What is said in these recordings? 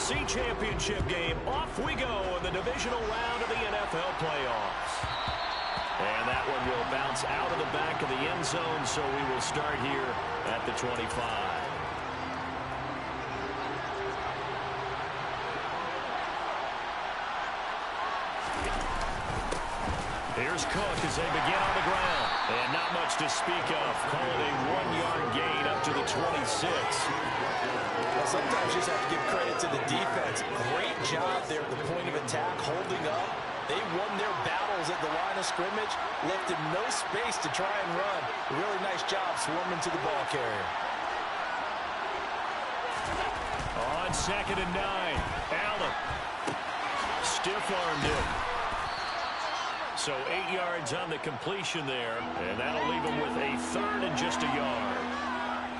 AFC Championship game. Off we go in the divisional round of the NFL playoffs. And that one will bounce out of the back of the end zone, so we will start here at the 25. Here's Cook as they begin on the ground. And not much to speak of. Call it a 1-yard gain up to the 26. Well, sometimes you just have to give credit to the defense. Great job there at the point of attack, holding up. They won their battles at the line of scrimmage, left him no space to try and run. Really nice job swarming to the ball carrier. On 2nd and 9, Allen stiff-armed him. So 8 yards on the completion there, and that'll leave him with a 3rd and just a yard.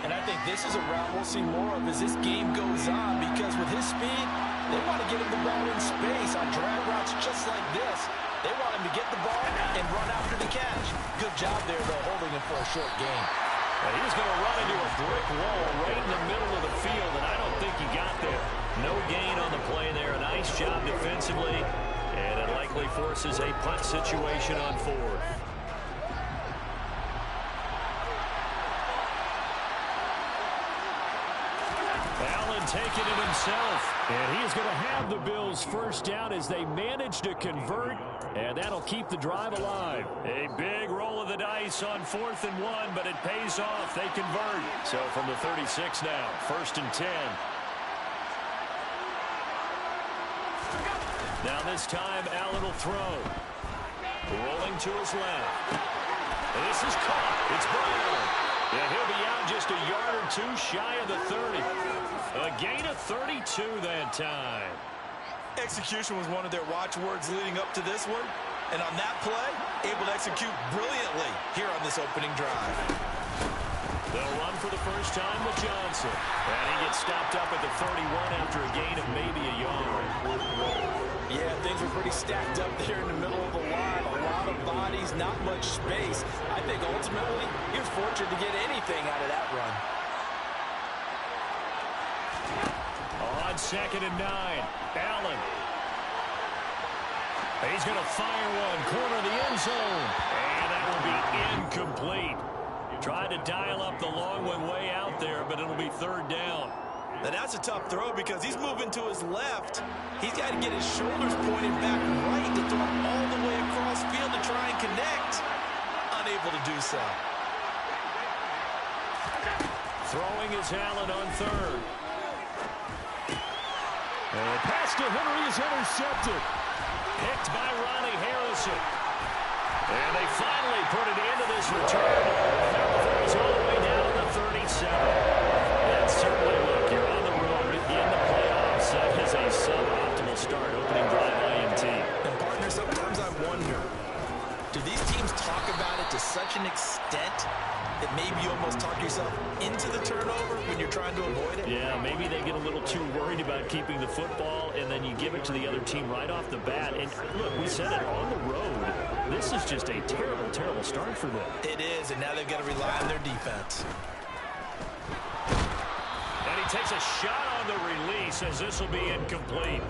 And I think this is a route we'll see more of as this game goes on, because with his speed, they want to get him the ball in space on drag routes just like this. They want him to get the ball and run after the catch. Good job there, though, holding him for a short gain. Well, he was going to run into a brick wall right in the middle of the field, and I don't think he got there. No gain on the play there. A nice job defensively, and it likely forces a punt situation on 4th. Allen taking it himself, and he is going to have the Bills first down as they manage to convert, and that'll keep the drive alive. A big roll of the dice on 4th and 1, but it pays off. They convert. So from the 36 now, 1st and 10. Now this time, Allen will throw. Rolling to his left. This is caught. It's Brown. And he'll be out just a yard or 2 shy of the 30. A gain of 32 that time. Execution was one of their watchwords leading up to this one. And on that play, able to execute brilliantly here on this opening drive. They'll run for the first time with Johnson. And he gets stopped up at the 31 after a gain of maybe a yard. Yeah, things were pretty stacked up there in the middle of the line. A lot of bodies, not much space. I think ultimately he was fortunate to get anything out of that run. On 2nd and 9, Allen. He's going to fire one, corner of the end zone. And that will be incomplete. Tried to dial up the long one way out there, but it'll be 3rd down. Now that's a tough throw because he's moving to his left. He's got to get his shoulders pointed back right to throw all the way across field to try and connect. Unable to do so. Throwing is Allen on 3rd. And the pass to Henry is intercepted. Picked by Ronnie Harrison. And they finally put it into this return. It's all the way down to 37. And certainly, look, you're on the road in the playoffs. That is a suboptimal start, opening drive INT. And partner, sometimes I wonder, do these teams talk about it to such an extent that maybe you almost talk yourself into the turnover when you're trying to avoid it? Yeah, maybe they get a little too worried about keeping the football, and then you give it to the other team right off the bat. And look, we said it, on the road, this is just a terrible, terrible start for them. It is, and now they've got to rely on their defense. And he takes a shot on the release as this will be incomplete.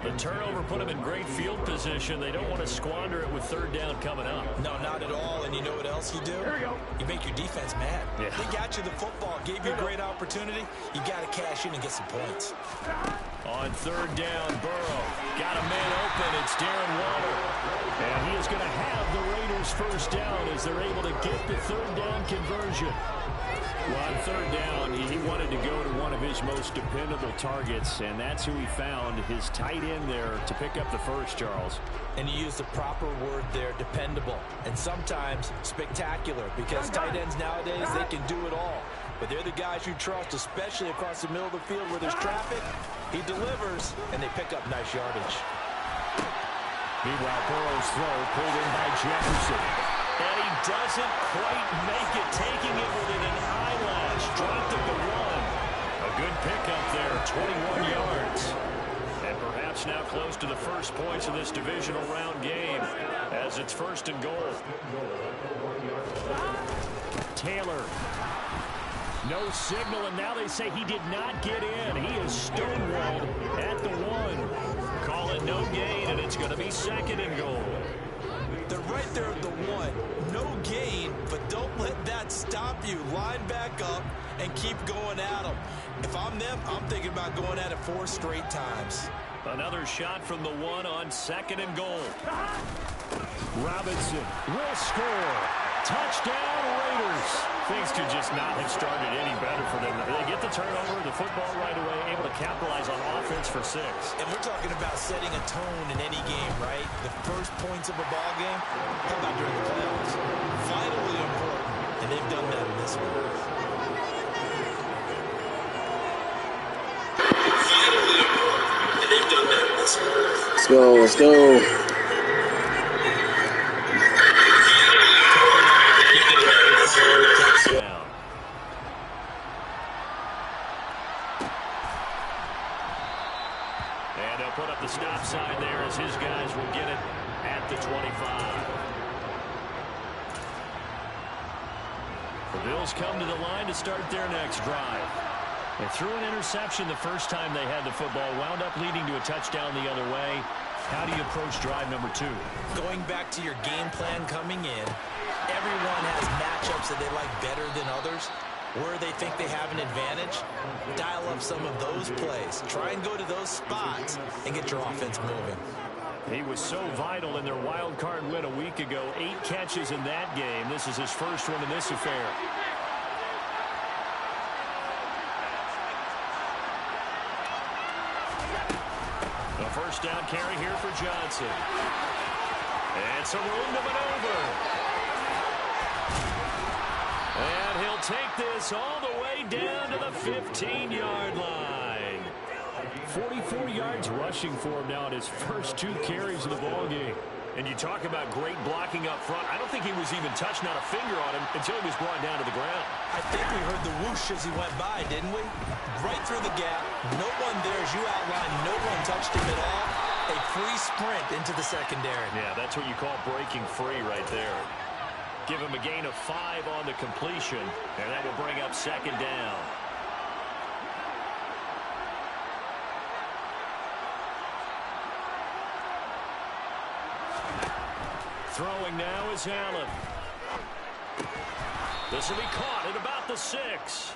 The turnover put him in great field position. They don't want to squander it with 3rd down coming up. No, not at all. And you know what else you do? Here we go. You make your defense mad. Yeah. They got you the football, gave you a great opportunity. You got to cash in and get some points. On 3rd down, Burrow got a man open. It's Darren Waller. And he is going to have the Raiders first down as they're able to get the 3rd down conversion. Well, on 3rd down, he wanted to go to one of his most dependable targets, and that's who he found, his tight end there, to pick up the first, Charles. And you use the proper word there, dependable, and sometimes spectacular, because tight ends nowadays, they can do it all. But they're the guys you trust, especially across the middle of the field where there's traffic. He delivers, and they pick up nice yardage. Meanwhile, Burrow's throw pulled in by Jefferson. And he doesn't quite make it, taking it within an eyelash. Dropped at the 1. A good pickup there, 21 yards. And perhaps now close to the first points of this divisional round game as it's 1st and goal. Taylor No signal, and now they say he did not get in. He is stonewalled at the 1. Call it no gain, and it's going to be 2nd and goal. They're right there at the 1. No gain, but don't let that stop you. Line back up and keep going at them. If I'm them, I'm thinking about going at it 4 straight times. Another shot from the 1 on 2nd and goal. Robinson will score. Touchdown, Raiders. Things could just not have started any better for them. They get the turnover, the football right away, able to capitalize on offense for 6. And we're talking about setting a tone in any game, right? The first points of a ball game, how about during the playoffs? Vitally important, and they've done that in this one. Vitally important, and they've done that in this one. Let's go, let's go. And they'll put up the stop sign there as his guys will get it at the 25. The Bills come to the line to start their next drive. They threw an interception the first time they had the football, wound up leading to a touchdown the other way. How do you approach drive number 2? Going back to your game plan coming in, everyone has matchups that they like better than others. Where they think they have an advantage, dial up some of those plays. Try and go to those spots and get your offense moving. He was so vital in their wild card win a week ago. 8 catches in that game. This is his first one in this affair. A first down carry here for Johnson. And some room to maneuver. And he'll take this all the way down to the 15-yard line. 44 yards rushing for him now in his first 2 carries of the ballgame. And you talk about great blocking up front. I don't think he was even touched, not a finger on him, until he was brought down to the ground. I think we heard the whoosh as he went by, didn't we? Right through the gap. No one there, as you outlined. No one touched him at all. A free sprint into the secondary. Yeah, that's what you call breaking free right there. Give him a gain of 5 on the completion, and that will bring up 2nd down. Throwing now is Allen. This will be caught at about the 6.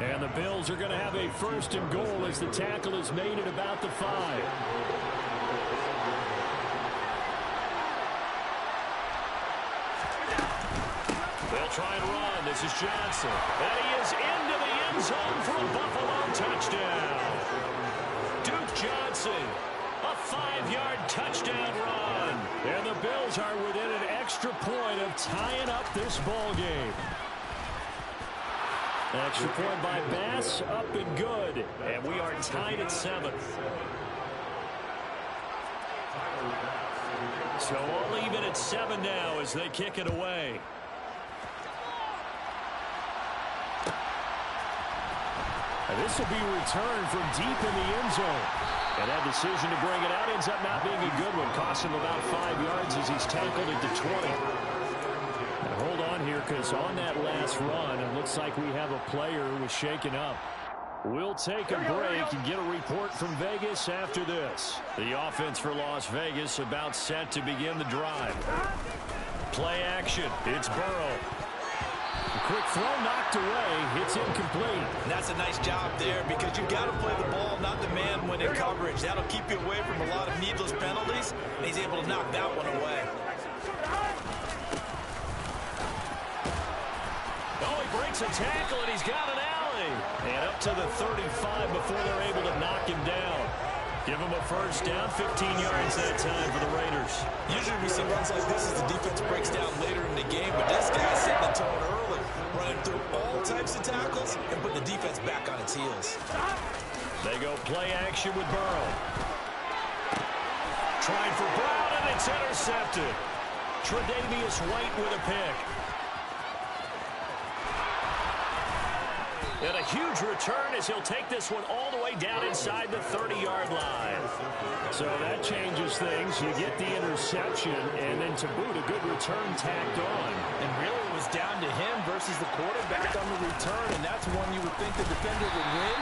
And the Bills are going to have a 1st and goal as the tackle is made at about the 5. They'll try and run. This is Johnson. And he is into the end zone for a Buffalo touchdown. Duke Johnson, a 5-yard touchdown run. And the Bills are within an extra point of tying up this ball game. Extra point by Bass, up and good. And we are tied at 7. So all even at 7 now as they kick it away. And this will be returned from deep in the end zone. And that decision to bring it out ends up not being a good one. Cost him about 5 yards as he's tackled at the 20. Now hold on here, because on that last run, it looks like we have a player who was shaken up. We'll take a break and get a report from Vegas after this. The offense for Las Vegas about set to begin the drive. Play action. It's Burrow. A quick throw knocked away. It's incomplete. And that's a nice job there because you've got to play the ball, not the man when in coverage. That'll keep you away from a lot of needless penalties. And he's able to knock that one away. Oh, he breaks a tackle, and he's got an alley. And up to the 35 before they're able to knock him down. Give him a first down, 15 yards that time for the Raiders. Usually we see runs like this as the defense breaks down later in the game, but this guy's setting the tone early, running through all types of tackles and putting the defense back on its heels. They go play action with Burrow. Trying for Brown, and it's intercepted. Tre'Davious White with a pick. And a huge return as he'll take this one all the way down inside the 30-yard line. So that changes things. You get the interception, and then to boot, a good return tacked on. And really it was down to him versus the quarterback on the return, and that's one you would think the defender would win.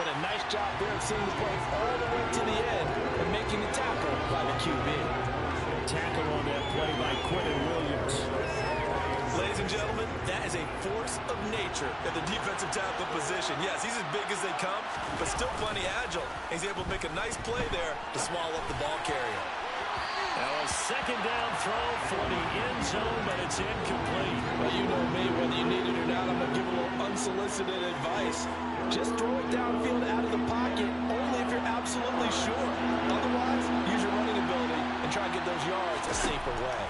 But a nice job there of seeing the play all the way to the end and making the tackle by the QB. Tackle on that play by Quentin Williams. Ladies and gentlemen, that is a force of nature at the defensive tackle position. Yes, he's as big as they come, but still plenty agile. He's able to make a nice play there to swallow up the ball carrier. Now a second down throw for the end zone, but it's incomplete. Well, you know me, whether you need it or not, I'm going to give a little unsolicited advice. Just throw it downfield out of the pocket, only if you're absolutely sure. Otherwise, use your running ability and try and get those yards a safer way.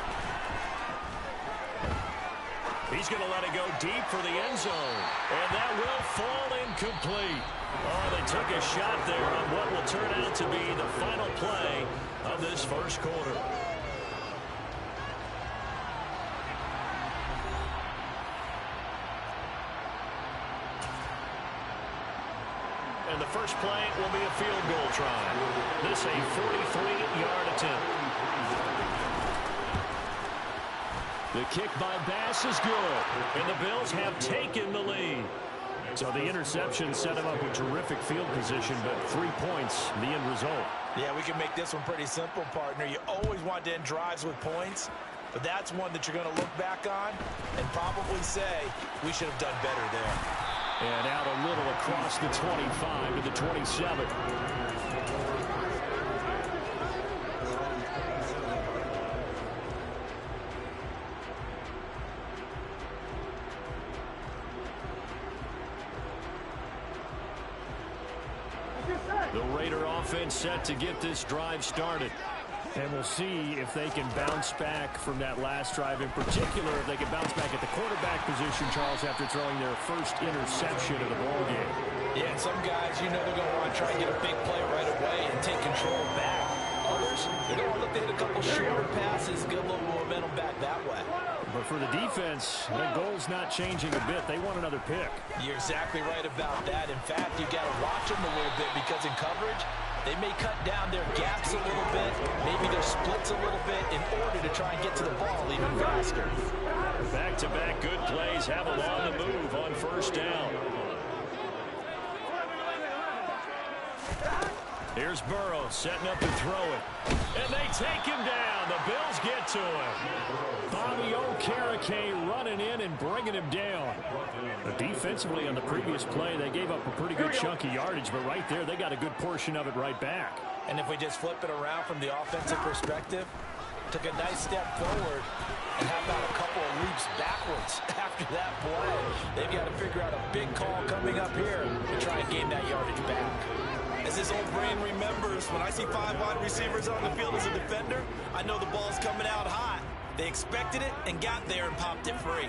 He's going to let it go deep for the end zone, and that will fall incomplete. Oh, they took a shot there on what will turn out to be the final play of this first quarter. And the first play will be a field goal try. This a 43-yard attempt. The kick by Bass is good, and the Bills have taken the lead. So the interception set him up with terrific field position, but 3 points, the end result. Yeah, we can make this one pretty simple, partner. You always want to end drives with points, but that's one that you're going to look back on and probably say, we should have done better there. And out a little across the 25 to the 27. The Raider offense set to get this drive started. And we'll see if they can bounce back from that last drive. In particular, if they can bounce back at the quarterback position, Charles, after throwing their first interception of the ballgame. Yeah, and some guys, you know they're going to want to try and get a big play right away and take control back. Others, they're going to look to hit a couple shorter passes, get a little momentum back that way. But for the defense, the goal's not changing a bit. They want another pick. You're exactly right about that. In fact, you got to watch them a little bit because in coverage, they may cut down their gaps a little bit, maybe their splits a little bit in order to try and get to the ball even faster. Back-to-back good plays have them on the move on first down. Here's Burrow setting up to throw it. And they take him down. The Bills get to him. Bobby Okereke running in and bringing him down. Defensively on the previous play, they gave up a pretty good chunk of yardage, but right there, they got a good portion of it right back. And if we just flip it around from the offensive perspective, took a nice step forward and how about a couple of leaps backwards after that play. They've got to figure out a big call coming up here to try and gain that yardage back. As this old brain remembers, when I see 5 wide receivers on the field as a defender, I know the ball's coming out hot. They expected it and got there and popped it free.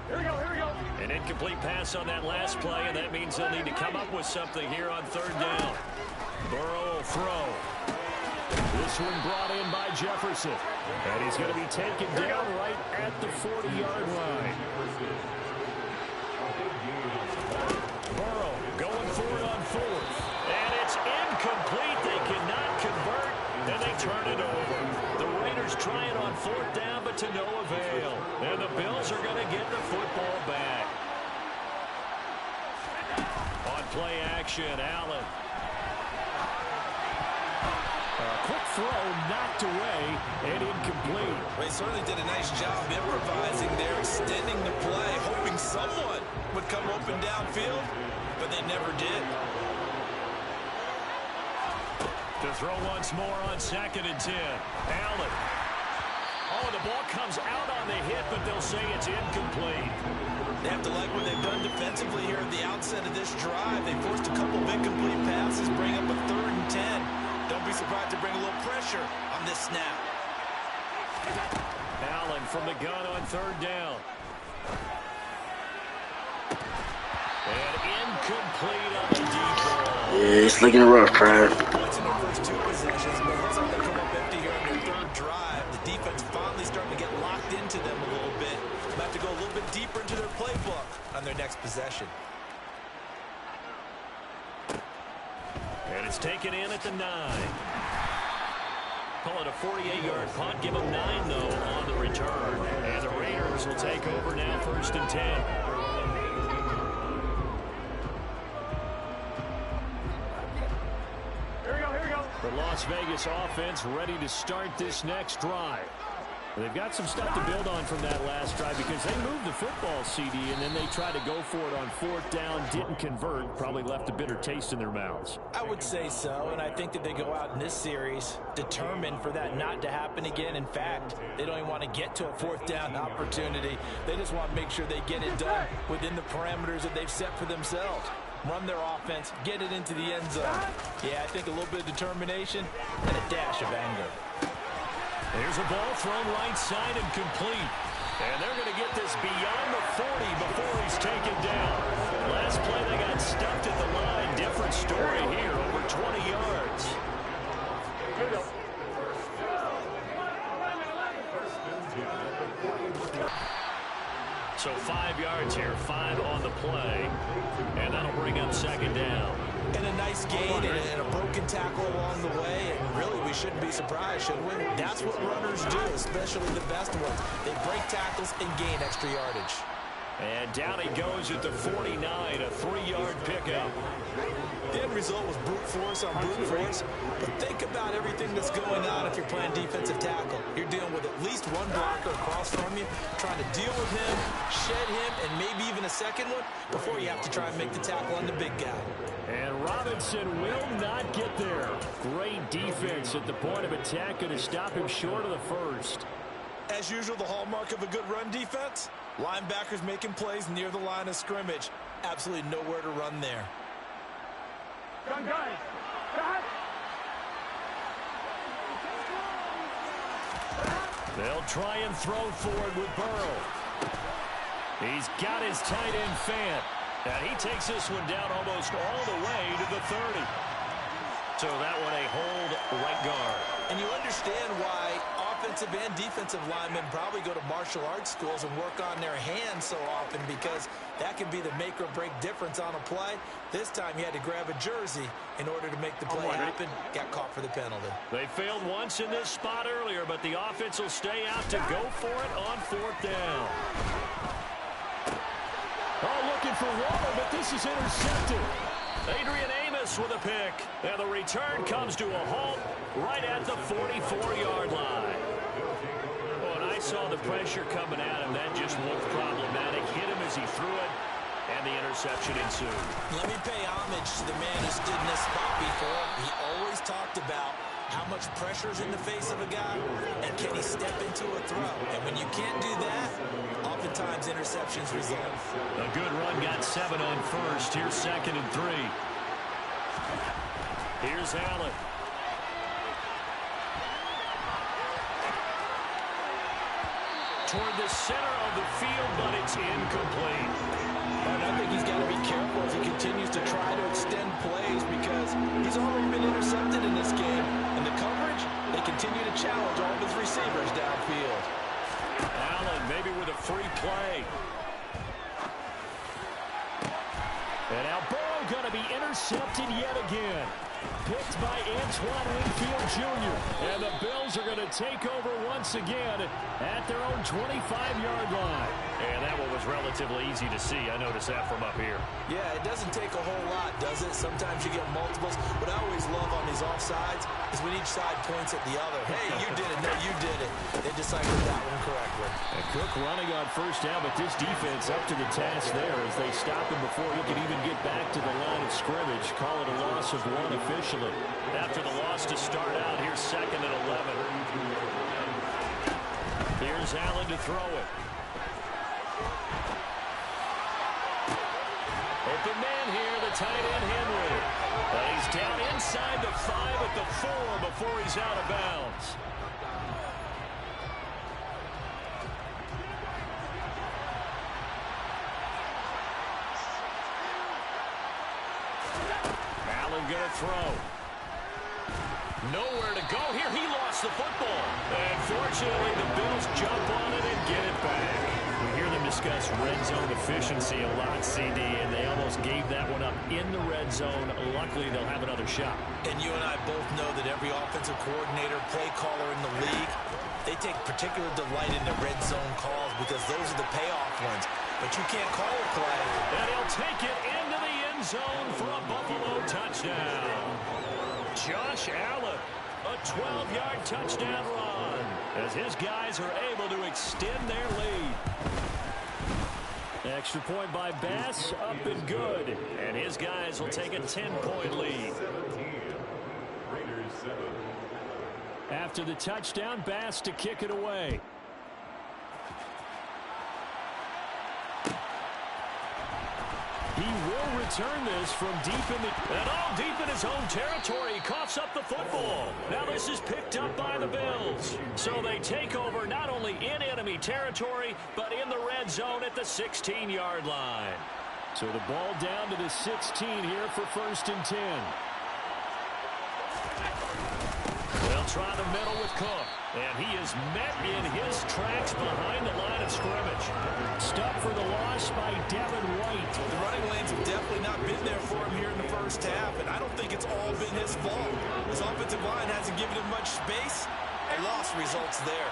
Here we go. An incomplete pass on that last play, and that means they'll need to come up with something here on third down. Burrow will throw. This one brought in by Jefferson. And he's going to be taken down right at the 40-yard line. Burrow going for it on fourth. And it's incomplete. They cannot convert, and they turn it over. The Raiders try it on fourth down, but to no avail. And the Bills are going to get the football back. On play action, Allen. Quick throw, knocked away, and incomplete. They certainly did a nice job improvising there, extending the play, hoping someone would come open downfield, but they never did. To throw once more on 2nd and 10. Allen. Oh, the ball comes out on the hit, but they'll say it's incomplete. They have to like what they've done defensively here at the outset of this drive. They forced a couple of incomplete passes, bring up a 3rd and 10. Don't be surprised to bring a little pressure on this snap. Allen from the gun on 3rd down. And incomplete on the deep ball. Yeah, it's looking rough, crowd. Points in their first 2 possessions, but looks like they come up empty here on their 3rd drive. The defense finally starting to get locked into them a little bit. They'll have to go a little bit deeper into their playbook on their next possession. And it's taken in at the 9. Call it a 48-yard punt. Give them 9, though, on the return. And the Raiders will take over now, 1st and 10. Here we go. The Las Vegas offense ready to start this next drive. They've got some stuff to build on from that last drive because they moved the football, CD, and then they tried to go for it on 4th down, didn't convert, probably left a bitter taste in their mouths. I would say so, and I think that they go out in this series determined for that not to happen again. In fact, they don't even want to get to a 4th down opportunity. They just want to make sure they get it done within the parameters that they've set for themselves. Run their offense, get it into the end zone. Yeah, I think a little bit of determination and a dash of anger. There's a ball thrown right side and complete. And they're going to get this beyond the 40 before he's taken down. Last play, they got stuffed at the line. Different story here, over 20 yards. So 5 yards here, 5 on the play. And that'll bring up 2nd down. And a nice gain and a broken tackle along the way. And really, we shouldn't be surprised, should we? That's what runners do, especially the best ones. They break tackles and gain extra yardage. And down he goes at the 49, a 3-yard pickup. The end result was brute force on brute force. But think about everything that's going on if you're playing defensive tackle. You're dealing with at least one blocker across from you, trying to deal with him, shed him, and maybe even a second one before you have to try and make the tackle on the big guy. And Robinson will not get there. Great defense at the point of attack, going to stop him short of the first. As usual, the hallmark of a good run defense, linebackers making plays near the line of scrimmage. Absolutely nowhere to run there. They'll try and throw forward with Burrow. He's got his tight end Fant. And he takes this one down almost all the way to the 30. So that one a hold right guard. And you understand why offensive and defensive linemen probably go to martial arts schools and work on their hands so often, because that can be the make or break difference on a play. This time he had to grab a jersey in order to make the play happen. Got caught for the penalty. They failed once in this spot earlier, but the offense will stay out to go for it on 4th down. Oh, looking for water, but this is intercepted. Adrian Amos with a pick. And the return comes to a halt right at the 44-yard line. Oh, and I saw the pressure coming at him. That just looked problematic. Hit him as he threw it, and the interception ensued. Let me pay homage to the man who stood in this spot before. He always talked about how much pressure is in the face of a guy, and can he step into a throw. And when you can't do that, oftentimes interceptions result. A good run, got 7 on first. Here's 2nd and 3. Here's Allen. Toward the center of the field, but it's incomplete. And I think he's got to be careful as he continues to try to extend plays, because he's already been intercepted in this game. And the coverage, they continue to challenge all of his receivers downfield. Allen maybe with a free play. And now Burrow going to be intercepted yet again. Picked by Antoine Winfield Jr. And the Bills are going to take over once again at their own 25-yard line. And that one was relatively easy to see. I noticed that from up here. Yeah, it doesn't take a whole lot, does it? Sometimes you get multiples. What I always love on these offsides is when each side points at the other. Hey, you did it. No, you did it. They deciphered that one correctly. And Cook running on 1st down, but this defense up to the task there as they stop him before he can even get back to the line of scrimmage. Call it a loss of 1 officially. After the loss to start out, here's 2nd and 11. Here's Allen to throw it. Open man here, the tight end Henry. But he's down inside the 5 at the 4 before he's out of bounds. Allen going to throw. Nowhere to go here. He lost the football. And fortunately, the Bills jump on it and get it back. We hear them discuss red zone efficiency a lot, CD, and they almost gave that one up in the red zone. Luckily, they'll have another shot. And you and I both know that every offensive coordinator, play caller in the league, they take particular delight in the red zone calls because those are the payoff ones. But you can't call a play. And he'll take it into the end zone for a Buffalo touchdown. Josh Allen, a 12-yard touchdown run as his guys are able to extend their lead. Extra point by Bass, up and good. And his guys will take a 10-point lead. After the touchdown, Bass to kick it away. He will return this from deep in deep in his own territory. He coughs up the football. Now this is picked up by the Bills. So they take over not only in enemy territory, but in the red zone at the 16-yard line. So the ball down to the 16 here for 1st and 10. They'll try the middle with Cook. And he is met in his tracks behind the line of scrimmage. Stuck for the loss by Devin White. The running lanes have definitely not been there for him here in the first half, and I don't think it's all been his fault. His offensive line hasn't given him much space. A loss results there.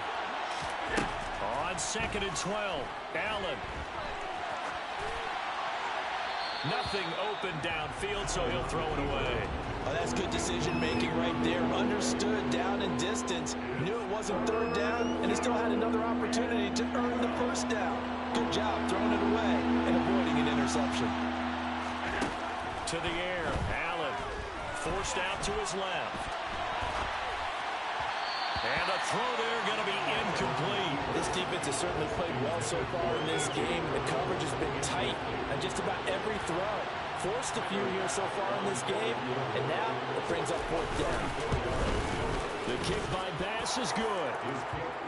On 2nd and 12, Allen. Nothing open downfield, so he'll throw it away. Oh, that's good decision-making right there. Understood down and distance. Knew it wasn't 3rd down, and he still had another opportunity to earn the 1st down. Good job throwing it away and avoiding an interception. To the air, Allen forced out to his left. And the throw there going to be incomplete. This defense has certainly played well so far in this game. The coverage has been tight on just about every throw. Forced a few here so far in this game, and now it brings up 4th down. The kick by Bass is good.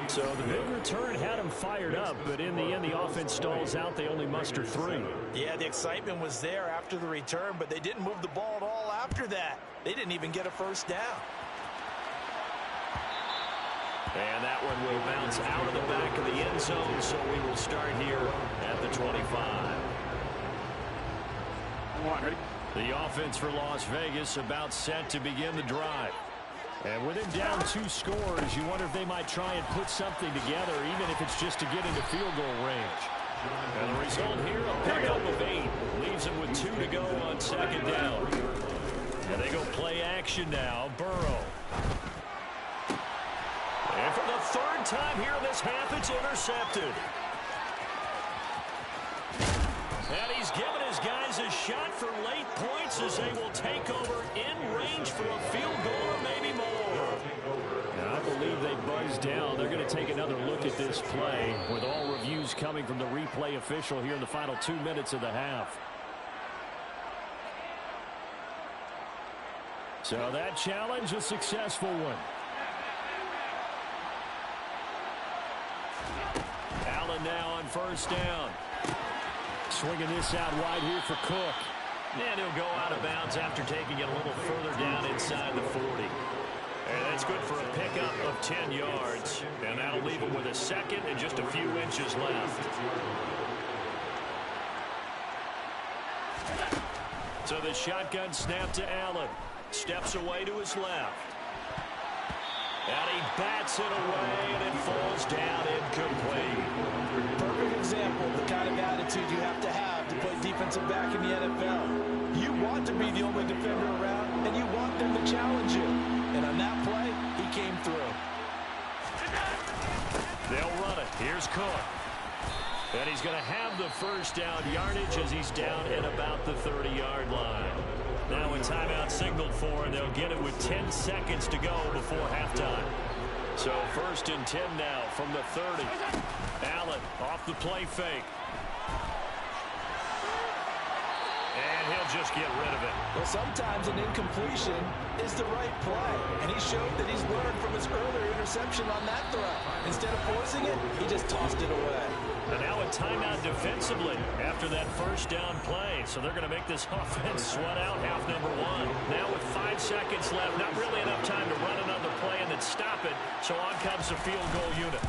So the big return had him fired up, but in the end, the offense stalls out. They only muster 3. Yeah, the excitement was there after the return, but they didn't move the ball at all after that. They didn't even get a 1st down. And that one will bounce out of the back of the end zone, so we will start here at the 25. The offense for Las Vegas about set to begin the drive. And with him down 2 scores, you wonder if they might try and put something together, even if it's just to get into field goal range. And the result here, a pickup of 8. Leaves them with 2 to go on 2nd down. And they go play action now. Burrow. And for the 3rd time here in this half, it's intercepted. And he's given his guys a shot for late points as they will take over in range for a field goal or maybe more. And I believe they buzzed down. They're going to take another look at this play with all reviews coming from the replay official here in the final 2 minutes of the half. So that challenge, a successful one. Allen now on 1st down. Swinging this out wide here for Cook. And he'll go out of bounds after taking it a little further down inside the 40. And that's good for a pickup of 10 yards. And that'll leave him with a 2nd and just a few inches left. So the shotgun snap to Allen. Steps away to his left. And he bats it away, and it falls down incomplete. Perfect example of the kind of attitude you have to play defensive back in the NFL. You want to be the only defender around, and you want them to challenge you. And on that play, he came through. They'll run it. Here's Cook. And he's going to have the 1st down yardage as he's down at about the 30-yard line. Now a timeout signaled for, and they'll get it with 10 seconds to go before halftime. So 1st and 10 now from the 30. Allen off the play fake. And he'll just get rid of it. Well, sometimes an incompletion is the right play. And he showed that he's learned from his earlier interception on that throw. Instead of forcing it, he just tossed it away. And now a timeout defensively after that 1st down play. So they're going to make this offense sweat out half number 1. Now with 5 seconds left, not really enough time to run another play and then stop it. So on comes the field goal unit.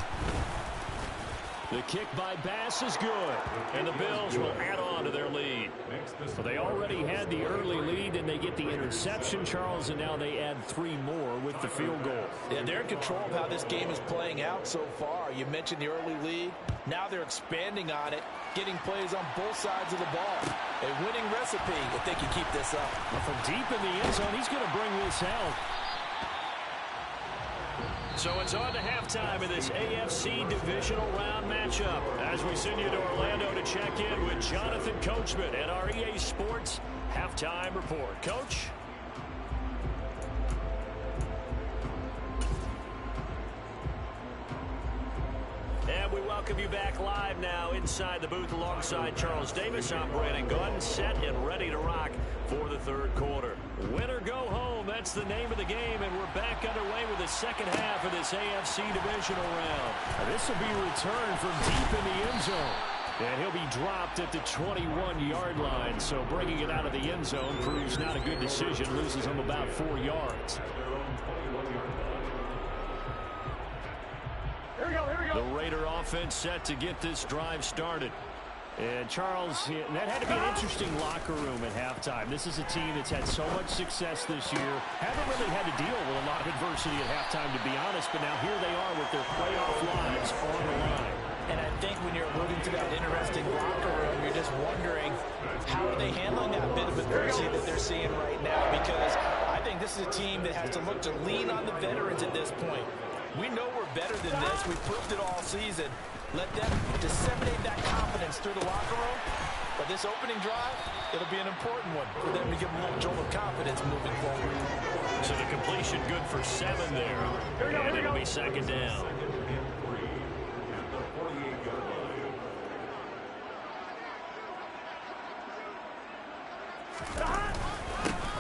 The kick by Bass is good, and the Bills will add on to their lead. So they already had the early lead, and they get the interception, Charles, and now they add 3 more with the field goal. Yeah, they're in control of how this game is playing out so far. You mentioned the early lead. Now they're expanding on it, getting plays on both sides of the ball. A winning recipe if they can keep this up. From deep in the end zone, he's going to bring this out. So it's on to halftime of this AFC divisional round matchup as we send you to Orlando to check in with Jonathan Coachman at our EA Sports Halftime Report. Coach? And we welcome you back live now inside the booth alongside Charles Davis. I'm Brandon Gunn, set and ready to rock for the third quarter. Win or go home, that's the name of the game, and we're back underway with the second half of this AFC divisional round. Now, this will be returned from deep in the end zone. And he'll be dropped at the 21-yard line, so bringing it out of the end zone proves not a good decision, loses him about 4 yards. The Raider offense set to get this drive started. And Charles, that had to be an interesting locker room at halftime. This is a team that's had so much success this year. Haven't really had to deal with a lot of adversity at halftime, to be honest. But now here they are with their playoff lives on the line. And I think when you're alluding to that interesting locker room, you're just wondering how are they handling that bit of adversity that they're seeing right now. Because I think this is a team that has to look to lean on the veterans at this point. We know we're better than this. We proved it all season. Let them disseminate that confidence through the locker room. But this opening drive, it'll be an important one for them to give them a little jolt of confidence moving forward. So the completion good for 7 there. And it'll be second down.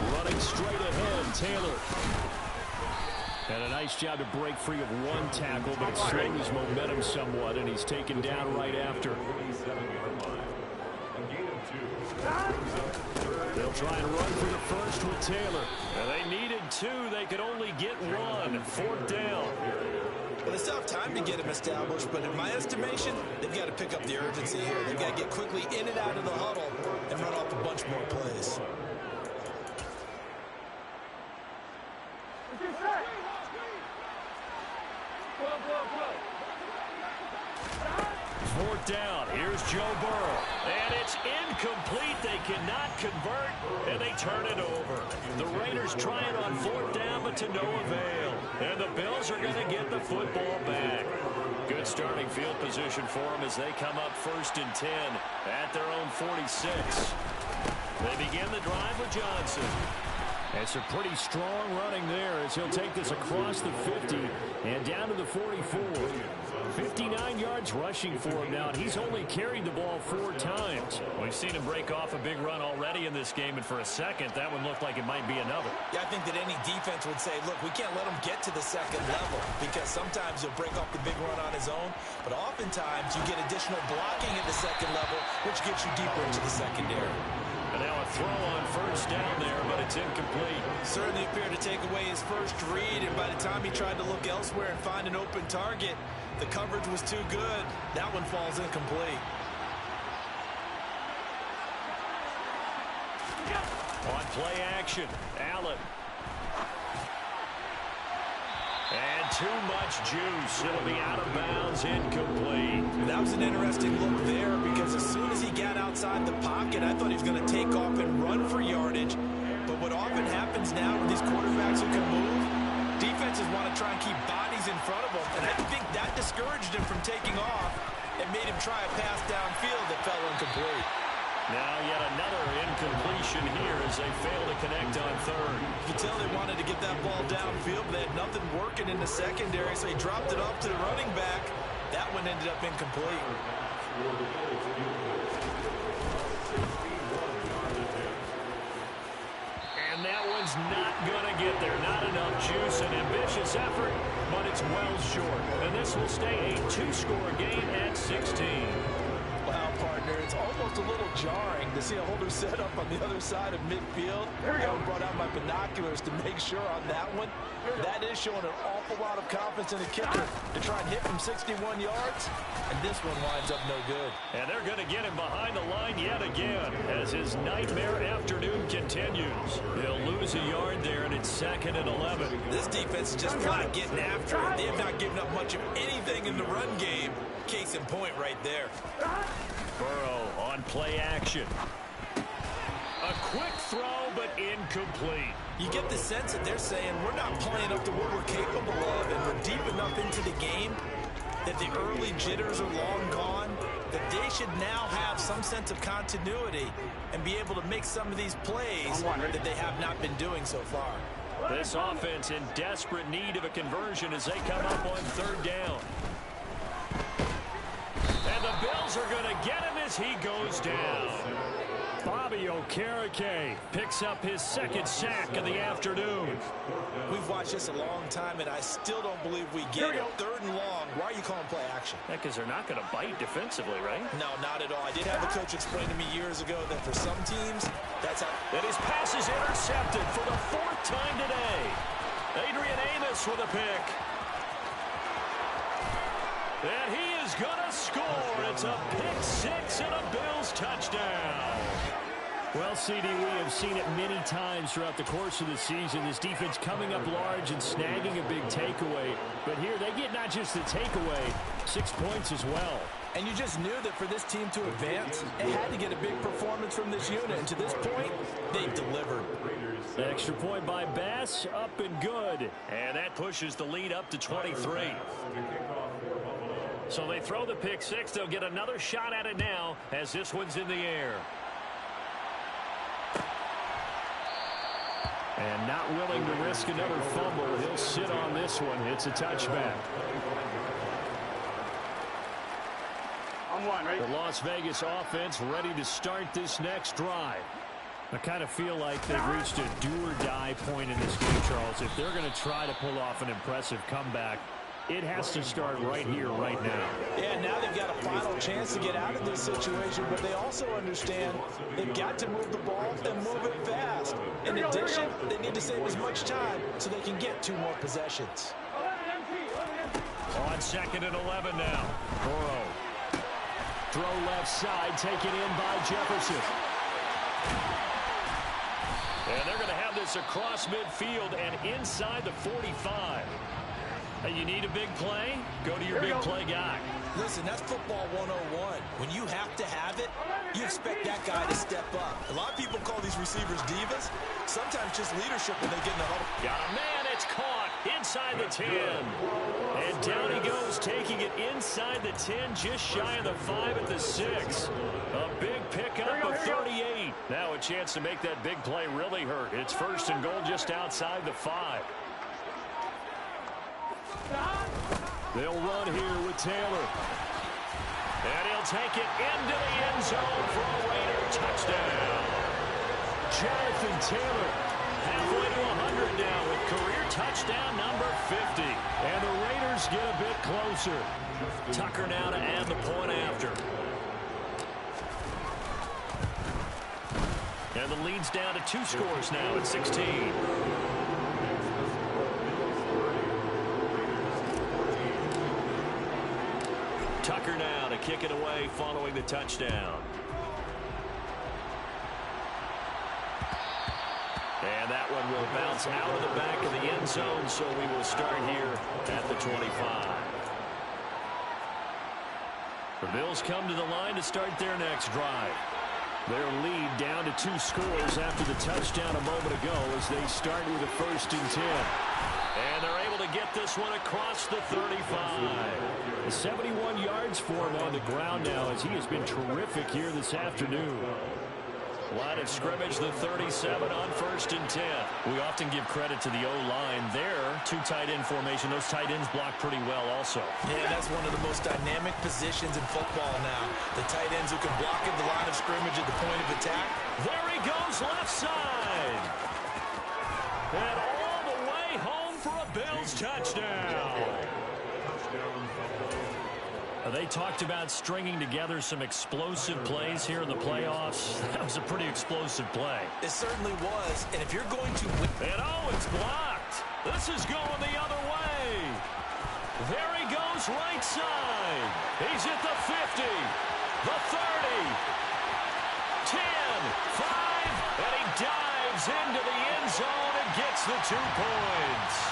Running straight ahead, Taylor. And a nice job to break free of 1 tackle, but it slowed his momentum somewhat, and he's taken down right after. They'll try and run for the first with Taylor. And they needed 2. They could only get 1. 4th down. Well, they still have time to get him established, but in my estimation, they've got to pick up the urgency here. They've got to get quickly in and out of the huddle and run off a bunch more plays. Fourth down. Here's Joe Burrow. And it's incomplete. They cannot convert, and they turn it over. The Raiders trying on 4th down, but to no avail. And the Bills are going to get the football back. Good starting field position for them as they come up 1st and 10 at their own 46. They begin the drive with Johnson. It's a pretty strong running there as he'll take this across the 50 and down to the 44. 59 yards rushing for him now, and he's only carried the ball 4 times. We've seen him break off a big run already in this game, and for a second, that one looked like it might be another. Yeah, I think that any defense would say, look, we can't let him get to the second level because sometimes he'll break off the big run on his own, but oftentimes you get additional blocking at the second level, which gets you deeper into the secondary. And now a throw on 1st down there, but it's incomplete. Certainly appeared to take away his first read, and by the time he tried to look elsewhere and find an open target, the coverage was too good. That one falls incomplete. On play action, Allen. And too much juice. It'll be out of bounds, incomplete. That was an interesting look there because as soon as he got outside the pocket, I thought he was going to take off and run for yardage. But what often happens now with these quarterbacks who can move, defenses want to try and keep bodies in front of them. And I think that discouraged him from taking off and made him try a pass downfield that fell incomplete. Now yet another incompletion here as they fail to connect on 3rd. You can tell they wanted to get that ball downfield, but they had nothing working in the secondary, so he dropped it off to the running back. That one ended up incomplete. And that one's not going to get there. Not enough juice, an ambitious effort, but it's well short. And this will stay a 2-score game at 16. Wow, partner, it's almost almost a little jarring to see a holder set up on the other side of midfield. I brought out my binoculars to make sure on that one. That is showing an awful lot of confidence in the kicker to try and hit from 61 yards. And this one winds up no good. And they're going to get him behind the line yet again as his nightmare afternoon continues. He'll lose a yard there, and it's 2nd and 11. This defense is just flat getting after it. They have not given up much of anything in the run game. Case in point right there. Burrow on play action. A quick throw, but incomplete. You get the sense that they're saying we're not playing up to what we're capable of, and we're deep enough into the game that the early jitters are long gone, that they should now have some sense of continuity and be able to make some of these plays that they have not been doing so far. This offense in desperate need of a conversion as they come up on 3rd down. And the Bills are going to get him as he goes down. Bobby Okereke picks up his 2nd sack of the afternoon. We've watched this a long time, and I still don't believe we get it. 3rd and long. Why are you calling play action? Yeah, because they're not going to bite defensively, right? No, not at all. I did have a coach explain to me years ago that for some teams, that's how. And his pass is intercepted for the 4th time today. Adrian Amos with a pick. And he is going to score. It's a pick 6 and a Bills touchdown. Well, CD, we have seen it many times throughout the course of the season. This defense coming up large and snagging a big takeaway. But here they get not just the takeaway, 6 points as well. And you just knew that for this team to advance, it had to get a big performance from this unit. And to this point, they've delivered. The extra point by Bass, up and good. And that pushes the lead up to 23. So they throw the pick 6. They'll get another shot at it now as this one's in the air. And not willing to risk another fumble. He'll sit on this one. It's a touchback. The Las Vegas offense ready to start this next drive. I kind of feel like they've reached a do-or-die point in this game, Charles. If they're going to try to pull off an impressive comeback, it has to start right here, right now. Yeah, now they've got a final chance to get out of this situation, but they also understand they've got to move the ball and move it fast. In addition, they need to save as much time so they can get 2 more possessions. On 2nd and 11 now. Burrow. Throw left side, taken in by Jefferson. And they're going to have this across midfield and inside the 45. Hey, you need a big play? Go to your big play guy. Listen, that's football 101. When you have to have it, you expect that guy to step up. A lot of people call these receivers divas. Sometimes just leadership when they get in the huddle. Got a man, it's caught inside the 10. And down he goes, taking it inside the 10, just shy of the 5 at the 6. A big pickup of 38. Now a chance to make that big play really hurt. It's 1st and goal just outside the 5. They'll run here with Taylor. And he'll take it into the end zone for a Raider touchdown. Jonathan Taylor halfway to 100 now with career touchdown number 50. And the Raiders get a bit closer. Tucker now to add the point after. And the lead's down to 2 scores now at 16. Tucker now to kick it away following the touchdown. And that one will bounce out of the back of the end zone, so we will start here at the 25. The Bills come to the line to start their next drive. Their lead down to 2 scores after the touchdown a moment ago as they start with a 1st and 10. And they're able to get this one across the 35. 71 yards for him on the ground now as he has been terrific here this afternoon. Line of scrimmage, the 37 on 1st and 10. We often give credit to the O-line there. 2 tight end formation. Those tight ends block pretty well also. Yeah, that's one of the most dynamic positions in football now. The tight ends who can block at the line of scrimmage at the point of attack. There he goes left side. And all the way home for a Bills touchdown. They talked about stringing together some explosive plays here in the playoffs. That was a pretty explosive play. It certainly was. And if you're going to win... And oh, it's blocked. This is going the other way. There he goes right side. He's at the 50, the 30, 10, 5, and he dives into the end zone and gets the 2 points.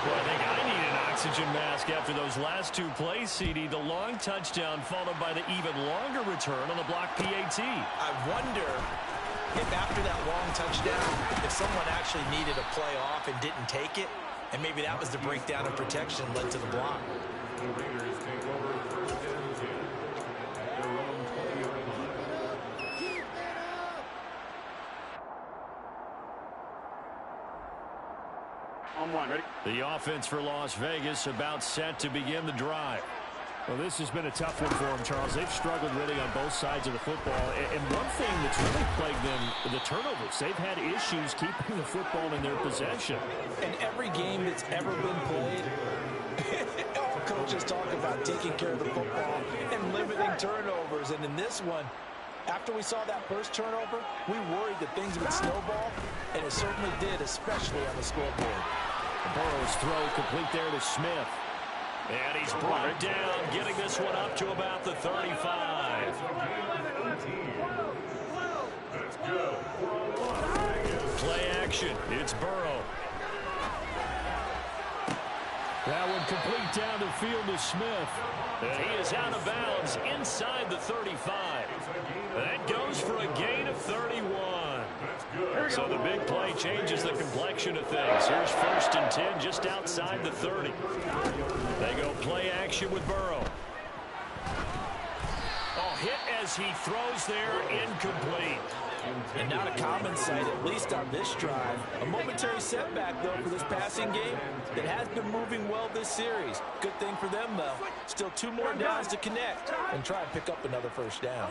Well, I think I need an oxygen mask after those last 2 plays, CD. The long touchdown followed by the even longer return on the block PAT. I wonder if after that long touchdown, if someone actually needed a play off and didn't take it, and maybe that was the breakdown of protection led to the block. The offense for Las Vegas about set to begin the drive. Well, this has been a tough one for them, Charles. They've struggled really on both sides of the football. And one thing that's really plagued them, the turnovers. They've had issues keeping the football in their possession. In every game that's ever been played, all coaches talk about taking care of the football and limiting turnovers. And in this one, after we saw that first turnover, we worried that things would snowball, and it certainly did, especially on the scoreboard. Burrow's throw complete there to Smith. And he's brought down, getting this one up to about the 35. Play action. It's Burrow. That one complete down the field to Smith. And he is out of bounds inside the 35. That goes for a gain of 31. So the big play changes the complexion of things. Here's 1st and 10 just outside the 30. They go play action with Burrow. Oh, hit as he throws there, incomplete. And not a common sight, at least on this drive. A momentary setback, though, for this passing game that has been moving well this series. Good thing for them, though. Still 2 more downs to connect and try and pick up another 1st down.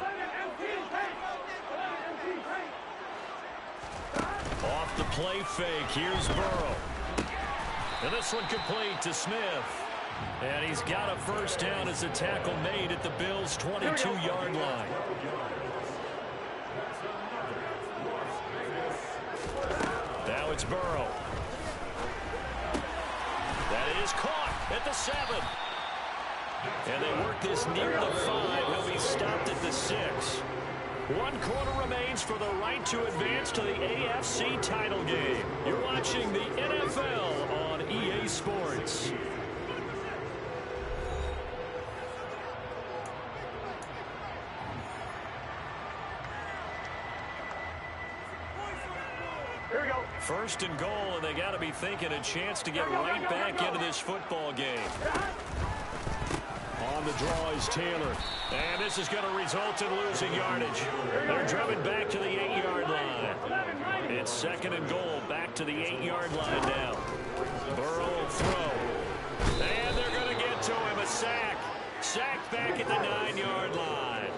Off the play fake, here's Burrow. And this one complete to Smith. And he's got a 1st down as a tackle made at the Bills' 22-yard line. Now it's Burrow. That is caught at the 7. And they work this near the 5. He'll be stopped at the 6. 1 quarter remains for the right to advance to the AFC title game. You're watching the NFL on EA Sports. Here we go. 1st and goal, and they got to be thinking a chance to get right back into this football game. On the draw is Taylor. And this is going to result in losing yardage. They're driven back to the 8-yard line. It's 2nd and goal, back to the 8-yard line now. Burrow will throw. And they're going to get to him. A sack. Sack back at the 9-yard line.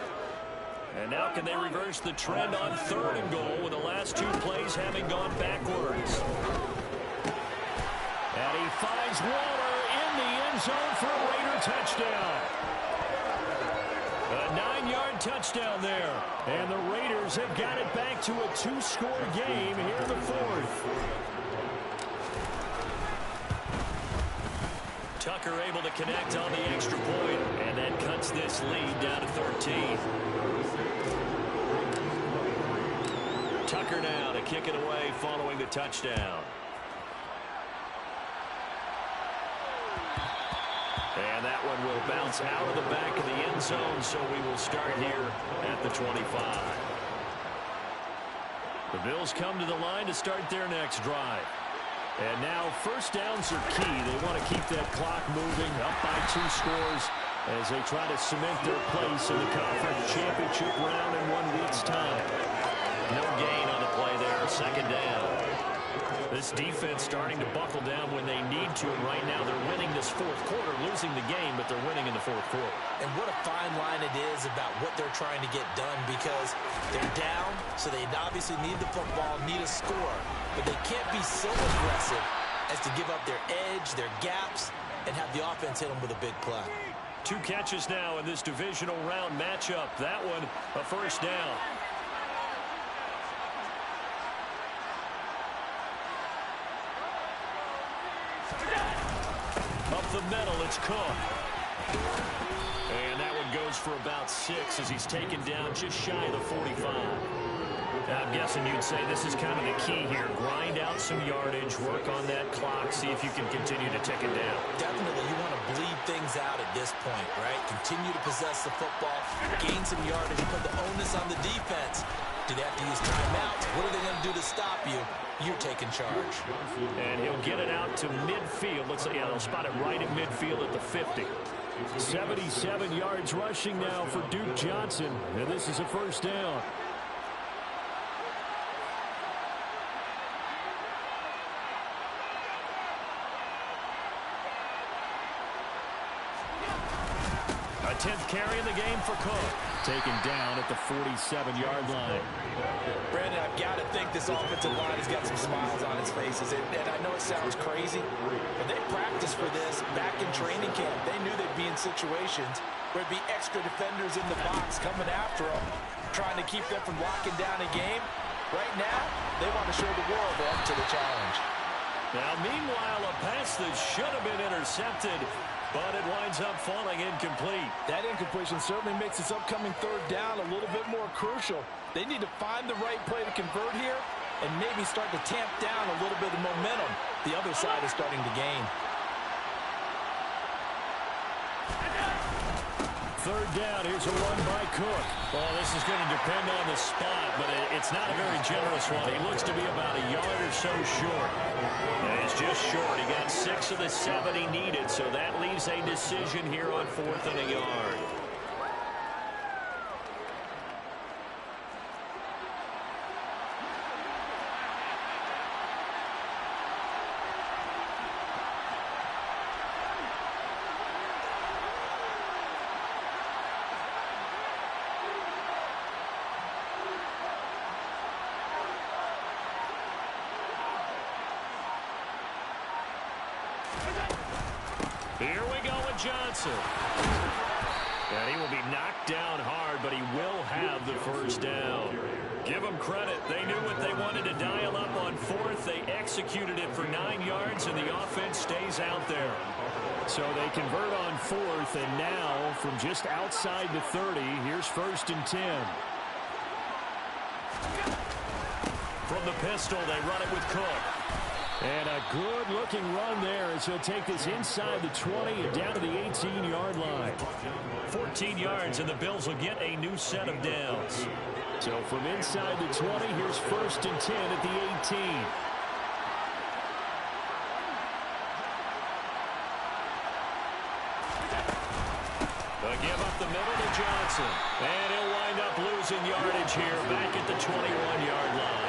And now can they reverse the trend on 3rd and goal with the last 2 plays having gone backwards. And he finds Waller in the end zone for a Raider touchdown. A 9-yard touchdown there. And the Raiders have got it back to a 2-score game here in the 4th. Tucker able to connect on the extra point, and that cuts this lead down to 13. Tucker now to kick it away following the touchdown. And that one will bounce out of the back of the end zone, so we will start here at the 25. The Bills come to the line to start their next drive. And now 1st downs are key. They want to keep that clock moving up by 2 scores as they try to cement their place in the conference championship round in 1 week's time. No gain on the play there, 2nd down. This defense starting to buckle down when they need to, and right now they're winning this 4th quarter, losing the game, but they're winning in the 4th quarter. And what a fine line it is about what they're trying to get done, because they're down, so they obviously need the football, need a score, but they can't be so aggressive as to give up their edge, their gaps, and have the offense hit them with a big play. 2 catches now in this divisional round matchup. That one, a first down. Up the middle, it's Cook. And that one goes for about 6 as he's taken down just shy of the 45. I'm guessing you'd say this is kind of the key here. Grind out some yardage, work on that clock, see if you can continue to tick it down. Definitely, you want to bleed things out at this point, right? Continue to possess the football, gain some yardage, put the onus on the defense. Do they have to use timeouts? What are they going to do to stop you? You're taking charge. And he'll get it out to midfield. Looks like, yeah, they'll spot it right at midfield at the 50. 77 yards rushing now for Duke Johnson. And this is a first down. A 10th carry in the game for Cook. Taken down at the 47-yard line. Brandon, I've got to think this offensive line has got some smiles on its faces. And I know it sounds crazy, but they practiced for this back in training camp. They knew they'd be in situations where there'd be extra defenders in the box coming after them, trying to keep them from locking down a game. Right now, they want to show the world they're up to the challenge. Now, meanwhile, a pass that should have been intercepted, but it winds up falling incomplete. That incompletion certainly makes this upcoming third down a little bit more crucial. They need to find the right play to convert here and maybe start to tamp down a little bit of momentum the other side is starting to gain. Third down, here's a run by Cook. Well, this is going to depend on the spot, but it's not a very generous one. He looks to be about a yard or so short. And he's just short. He got 6 of the 7 he needed, so that leaves a decision here on 4th and a yard. Here we go with Johnson. And he will be knocked down hard, but he will have the first down. Give them credit. They knew what they wanted to dial up on 4th. They executed it for 9 yards, and the offense stays out there. So they convert on 4th, and now from just outside the 30, here's 1st and 10. From the pistol, they run it with Cook. And a good-looking run there as he'll take this inside the 20 and down to the 18-yard line. 14 yards, and the Bills will get a new set of downs. So from inside the 20, here's 1st and 10 at the 18. A give up the middle to Johnson. And he'll wind up losing yardage here back at the 21-yard line.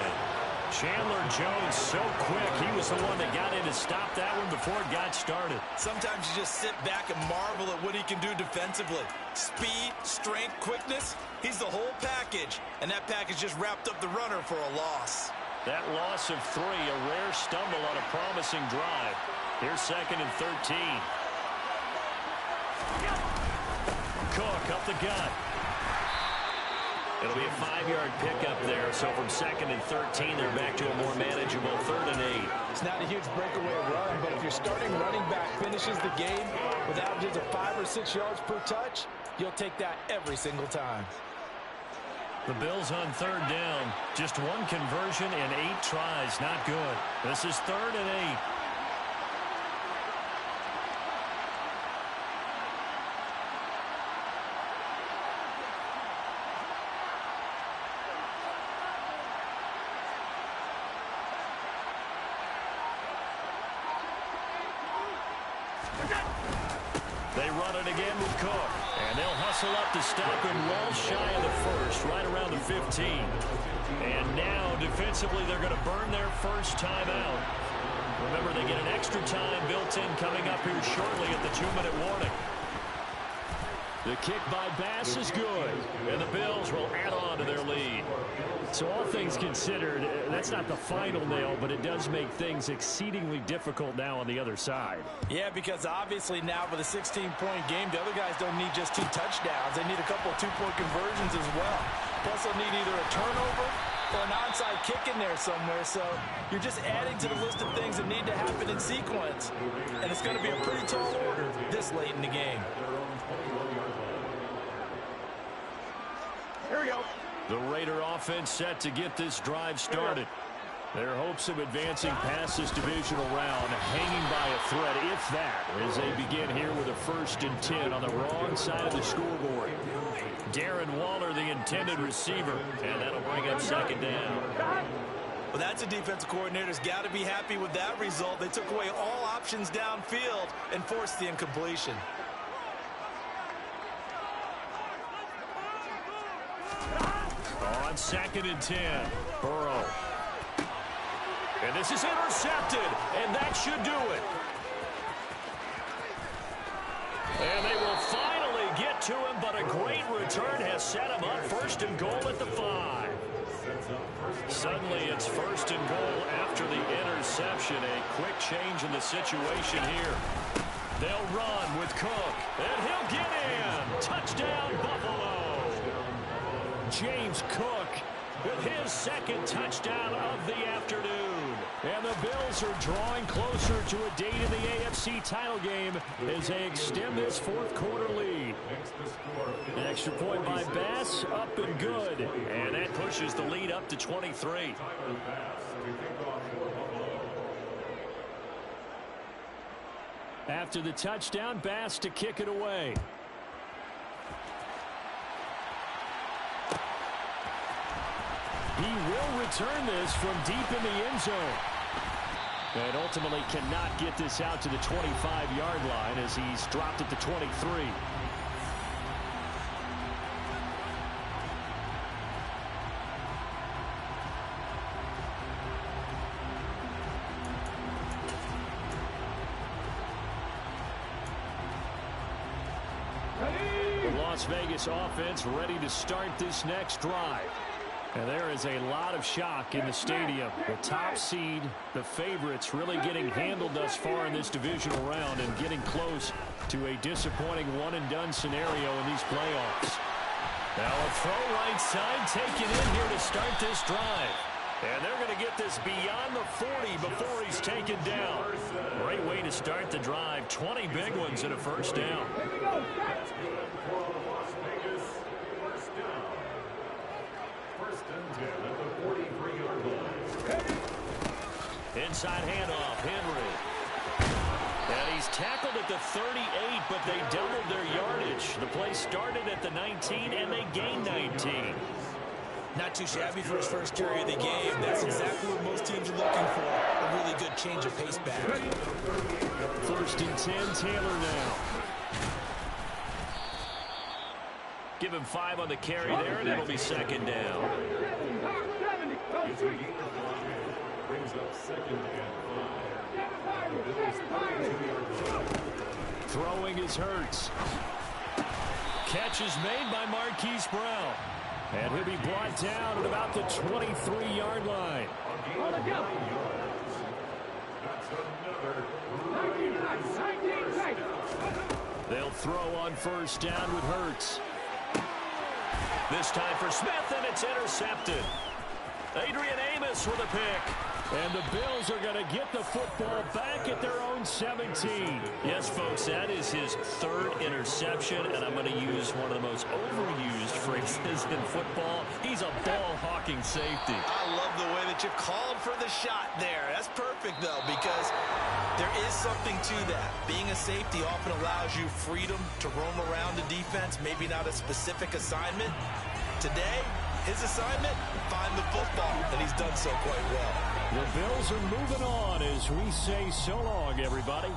Chandler Jones so quick. He was the one that got in to stop that one before it got started. Sometimes you just sit back and marvel at what he can do defensively. Speed, strength, quickness. He's the whole package. And that package just wrapped up the runner for a loss. That loss of 3, a rare stumble on a promising drive. Here's 2nd and 13. Cook up the gut. It'll be a 5-yard pickup there, so from 2nd and 13, they're back to a more manageable 3rd and 8. It's not a huge breakaway run, but if your starting running back finishes the game with averages of 5 or 6 yards per touch, you'll take that every single time. The Bills on 3rd down. Just 1 conversion and 8 tries. Not good. This is 3rd and 8. They run it again with Cook. And they'll hustle up to stop him well shy of the 1st, right around the 15. And now, defensively, they're going to burn their first timeout. Remember, they get an extra time built in coming up here shortly at the 2-minute warning. The kick by Bass is good, and the Bills will add on to their lead. So all things considered, that's not the final nail, but it does make things exceedingly difficult now on the other side. Yeah, because obviously now with a 16-point game, the other guys don't need just 2 touchdowns. They need a couple of 2-point conversions as well. Plus, they'll need either a turnover or an onside kick in there somewhere. So you're just adding to the list of things that need to happen in sequence. And it's going to be a pretty tall order this late in the game. Here we go. The Raider offense set to get this drive started. Their hopes of advancing past this divisional round hanging by a thread, if that, as they begin here with a 1st and 10 on the wrong side of the scoreboard. Darren Waller, the intended receiver, and that'll bring up 2nd down. Well, that's a defensive coordinator's got to be happy with that result. They took away all options downfield and forced the incompletion. On 2nd and 10, Burrow. And this is intercepted, and that should do it. And they will finally get to him, but a great return has set him up 1st and goal at the 5. Suddenly it's 1st and goal after the interception. A quick change in the situation here. They'll run with Cook, and he'll get in. Touchdown, Buffalo. James Cook with his 2nd touchdown of the afternoon. And the Bills are drawing closer to a date in the AFC title game as they extend this 4th quarter lead. An extra point by Bass, up and good. And that pushes the lead up to 23. After the touchdown, Bass to kick it away. He will return this from deep in the end zone. And ultimately cannot get this out to the 25-yard line as he's dropped at the 23. The Las Vegas offense ready to start this next drive. And there is a lot of shock in the stadium. The top seed, the favorites, really getting handled thus far in this divisional round and getting close to a disappointing one-and-done scenario in these playoffs. Now a throw right side taken in here to start this drive. And they're going to get this beyond the 40 before he's taken down. Great way to start the drive. 20 big ones and a 1st down. Inside handoff, Henry. And he's tackled at the 38, but they doubled their yardage. The play started at the 19, and they gained 19. Not too shabby for his first carry of the game. That's exactly what most teams are looking for. A really good change of pace back. 1st and 10, Taylor now. Give him 5 on the carry there, and it'll be 2nd down. Brings up 2nd and 5. Throwing is Hurts. Catch is made by Marquise Brown. And he'll be brought down at about the 23-yard line. They'll throw on 1st down with Hurts. This time for Smith, and it's intercepted. Adrian Amos with a pick. And the Bills are going to get the football back at their own 17. Yes, folks, that is his 3rd interception, and I'm going to use one of the most overused phrases in football. He's a ball-hawking safety. I love the way that you called for the shot there. That's perfect, though, because there is something to that. Being a safety often allows you freedom to roam around the defense, maybe not a specific assignment. Today, his assignment, find the football, and he's done so quite well. The Bills are moving on as we say so long, everybody.